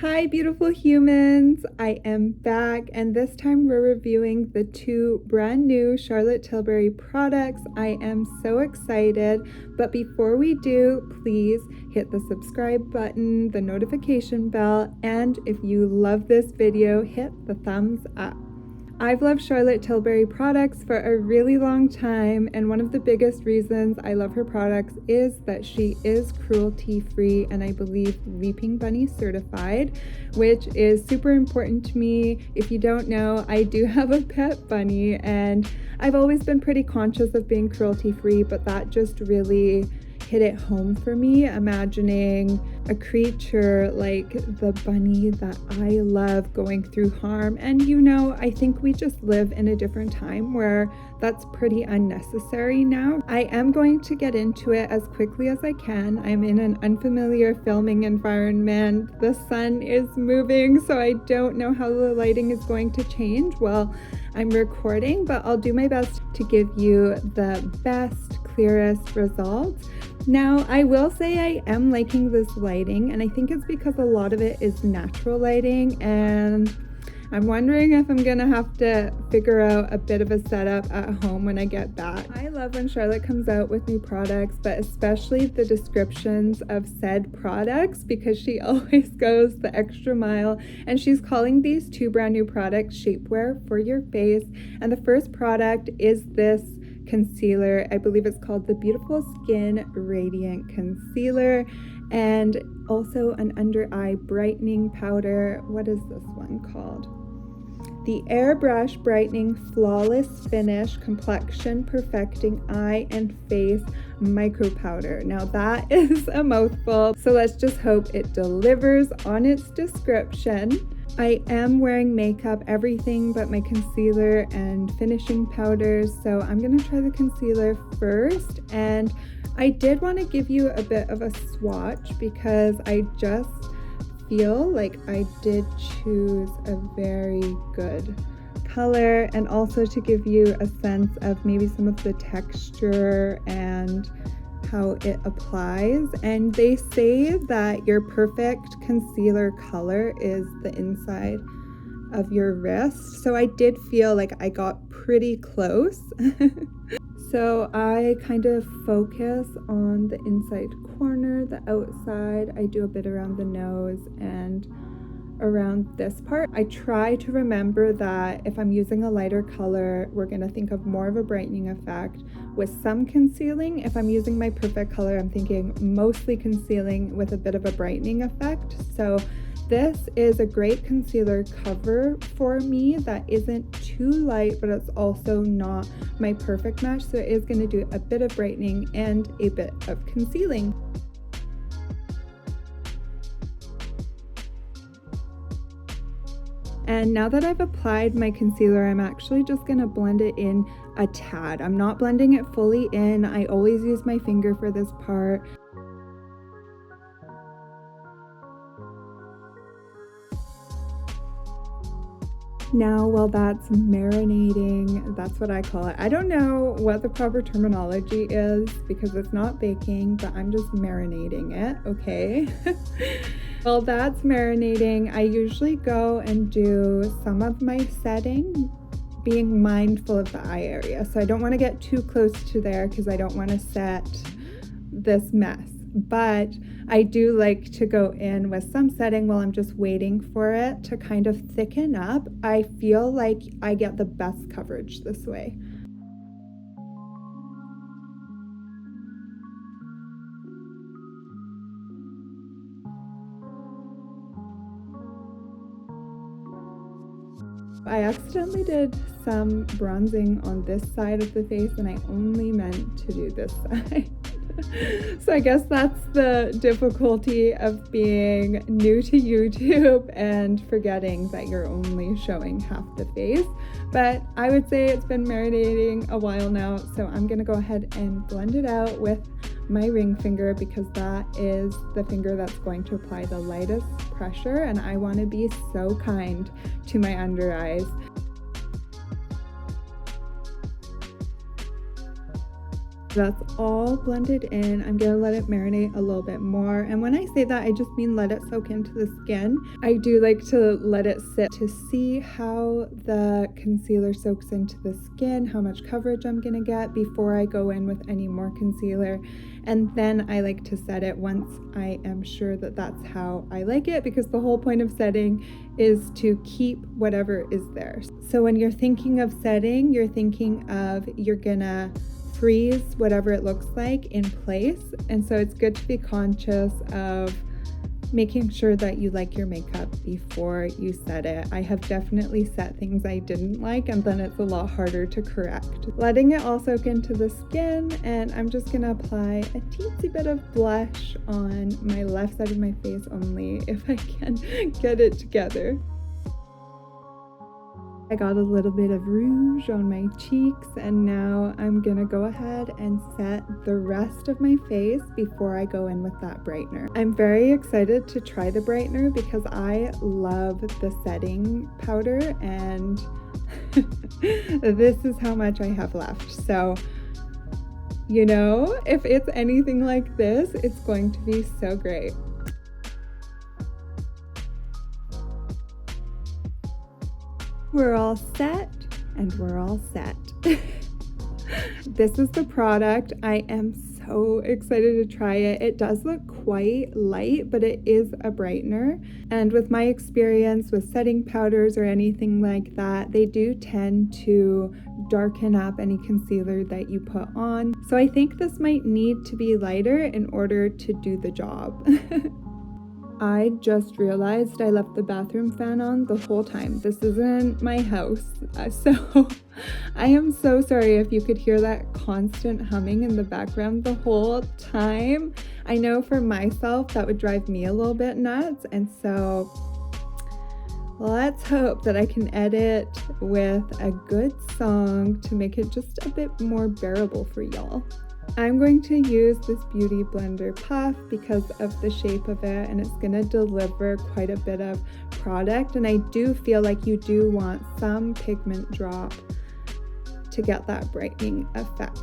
Hi beautiful humans, I am back and this time we're reviewing the two brand new Charlotte Tilbury products. I am so excited, but before we do, please hit the subscribe button, the notification bell, and if you love this video, hit the thumbs up. I've loved Charlotte Tilbury products for a really long time, and one of the biggest reasons I love her products is that she is cruelty-free and I believe Leaping Bunny certified, which is super important to me. If you don't know, I do have a pet bunny and I've always been pretty conscious of being cruelty-free, but that just really hit it home for me, imagining a creature like the bunny that I love going through harm. And you know, I think we just live in a different time where that's pretty unnecessary now. I am going to get into it as quickly as I can. I'm in an unfamiliar filming environment. The sun is moving, so I don't know how the lighting is going to change while I'm recording, but I'll do my best to give you the best, clearest results. Now, I will say I am liking this lighting, and I think it's because a lot of it is natural lighting, and I'm wondering if I'm gonna have to figure out a bit of a setup at home when I get back. I love when Charlotte comes out with new products, but especially the descriptions of said products, because she always goes the extra mile, and she's calling these two brand new products shapewear for your face. And the first product is this concealer. I believe it's called the Beautiful Skin Radiant Concealer, and also an under eye brightening powder. What is this one called? The Airbrush Brightening Flawless Finish Complexion Perfecting Eye and Face Micro Powder. Now that is a mouthful, so let's just hope it delivers on its description. I am wearing makeup, everything but my concealer and finishing powders, so I'm gonna try the concealer first. And I did want to give you a bit of a swatch because I just feel like I did choose a very good color, and also to give you a sense of maybe some of the texture and how it applies. And they say that your perfect concealer color is the inside of your wrist, so I did feel like I got pretty close. So I kind of focus on the inside corner, the outside. I do a bit around the nose and around this part. I try to remember that if I'm using a lighter color, we're going to think of more of a brightening effect with some concealing. If I'm using my perfect color, I'm thinking mostly concealing with a bit of a brightening effect. So this is a great concealer cover for me that isn't too light, but it's also not my perfect match. So it is going to do a bit of brightening and a bit of concealing. And now that I've applied my concealer, I'm actually just going to blend it in a tad. I'm not blending it fully in. I always use my finger for this part. Now, while that's marinating, that's what I call it. I don't know what the proper terminology is because it's not baking, but I'm just marinating it, okay? While that's marinating, I usually go and do some of my setting, being mindful of the eye area. So I don't want to get too close to there because I don't want to set this mess. But I do like to go in with some setting while I'm just waiting for it to kind of thicken up. I feel like I get the best coverage this way. I accidentally did some bronzing on this side of the face and I only meant to do this side. So I guess that's the difficulty of being new to YouTube and forgetting that you're only showing half the face. But I would say it's been marinating a while now, so I'm gonna go ahead and blend it out with my ring finger because that is the finger that's going to apply the lightest pressure, and I want to be so kind to my under eyes. That's all blended in. I'm gonna let it marinate a little bit more. And when I say that, I just mean let it soak into the skin. I do like to let it sit to see how the concealer soaks into the skin, how much coverage I'm gonna get before I go in with any more concealer. And then I like to set it once I am sure that that's how I like it, because the whole point of setting is to keep whatever is there. So when you're thinking of setting, you're thinking of you're gonna freeze whatever it looks like in place. And so it's good to be conscious of making sure that you like your makeup before you set it. I have definitely set things I didn't like, and then it's a lot harder to correct. Letting it all soak into the skin, and I'm just gonna apply a teensy bit of blush on my left side of my face only, if I can get it together. I got a little bit of rouge on my cheeks, and now I'm gonna go ahead and set the rest of my face before I go in with that brightener. I'm very excited to try the brightener because I love the setting powder, and this is how much I have left. So, you know, if it's anything like this, it's going to be so great. We're all set, and we're all set. This is the product. I am so excited to try it. It does look quite light, but it is a brightener. And with my experience with setting powders or anything like that, they do tend to darken up any concealer that you put on. So I think this might need to be lighter in order to do the job. I just realized I left the bathroom fan on the whole time. This isn't my house, so I am so sorry if you could hear that constant humming in the background the whole time. I know for myself that would drive me a little bit nuts, and so let's hope that I can edit with a good song to make it just a bit more bearable for y'all. I'm going to use this Beauty Blender puff because of the shape of it, and it's going to deliver quite a bit of product, and I do feel like you do want some pigment drop to get that brightening effect.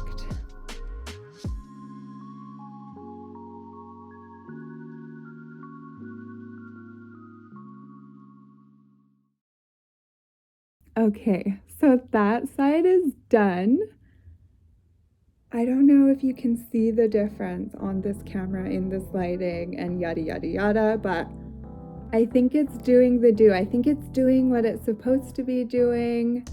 Okay, so that side is done. I don't know if you can see the difference on this camera in this lighting and yada yada yada, but I think it's doing the do. I think it's doing what it's supposed to be doing.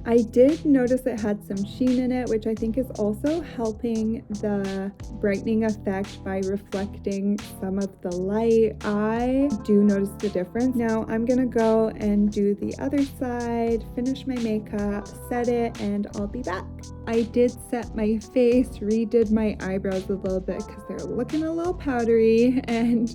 I did notice it had some sheen in it, which I think is also helping the brightening effect by reflecting some of the light. I do notice the difference. Now I'm gonna go and do the other side, finish my makeup, set it, and I'll be back. I did set my face, redid my eyebrows a little bit because they're looking a little powdery, and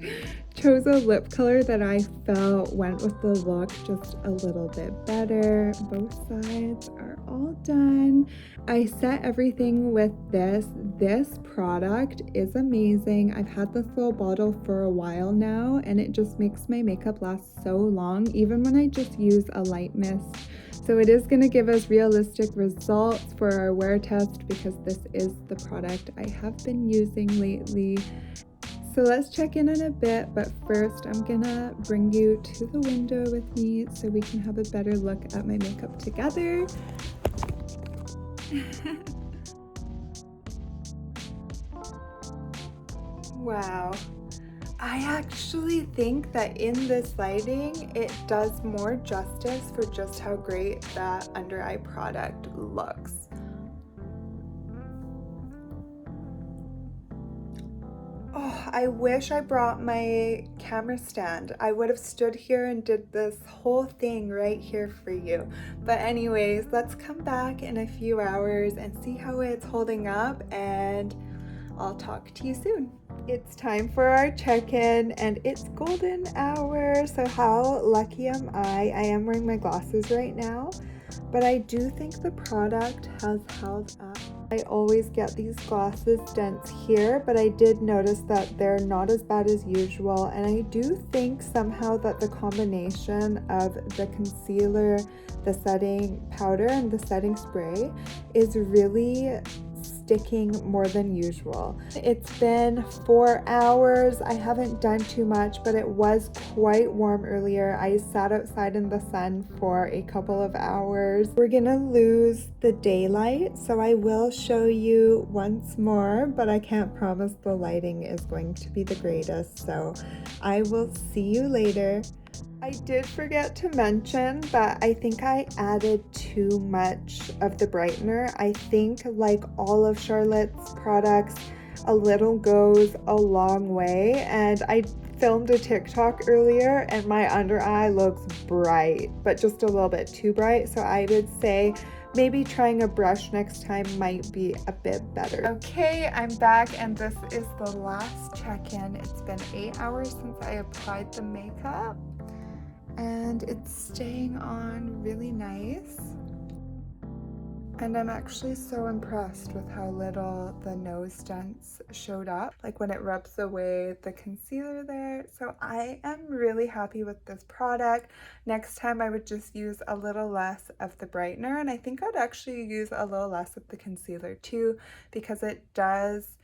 chose a lip color that I felt went with the look just a little bit better. Both sides are all done. I set everything with this. This product is amazing. I've had this little bottle for a while now, and it just makes my makeup last so long, even when I just use a light mist. So it is going to give us realistic results for our wear test because this is the product I have been using lately. So let's check in a bit, but first I'm gonna bring you to the window with me so we can have a better look at my makeup together. Wow. I actually think that in this lighting, it does more justice for just how great that under eye product looks. Oh, I wish I brought my camera stand. I would have stood here and did this whole thing right here for you. But anyways, let's come back in a few hours and see how it's holding up, and I'll talk to you soon. It's time for our check-in, and it's golden hour, so how lucky am I? I am wearing my glasses right now, but I do think the product has held up I always get these glasses dents here, but I did notice that they're not as bad as usual, and I do think somehow that the combination of the concealer, the setting powder, and the setting spray is really sticking more than usual. It's been 4 hours. I haven't done too much, but it was quite warm earlier. I sat outside in the sun for a couple of hours. We're gonna lose the daylight, so I will show you once more, but I can't promise the lighting is going to be the greatest, so I will see you later. I did forget to mention that I think I added too much of the brightener. I think, like all of Charlotte's products, a little goes a long way, and I filmed a TikTok earlier and my under eye looks bright, but just a little bit too bright, so I would say maybe trying a brush next time might be a bit better. Okay, I'm back, and this is the last check-in. It's been 8 hours since I applied the makeup, and it's staying on really nice. And I'm actually so impressed with how little the nose dents showed up, like when it rubs away the concealer there. So I am really happy with this product. Next time I would just use a little less of the brightener, and I think I'd actually use a little less of the concealer too, because it does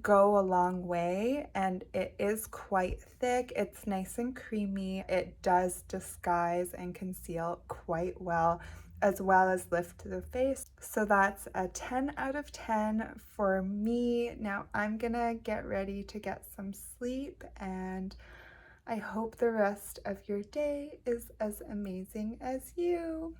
go a long way, and it is quite thick. It's nice and creamy. It does disguise and conceal quite well as lift the face. So that's a 10 out of 10 for me. Now I'm gonna get ready to get some sleep, and I hope the rest of your day is as amazing as you.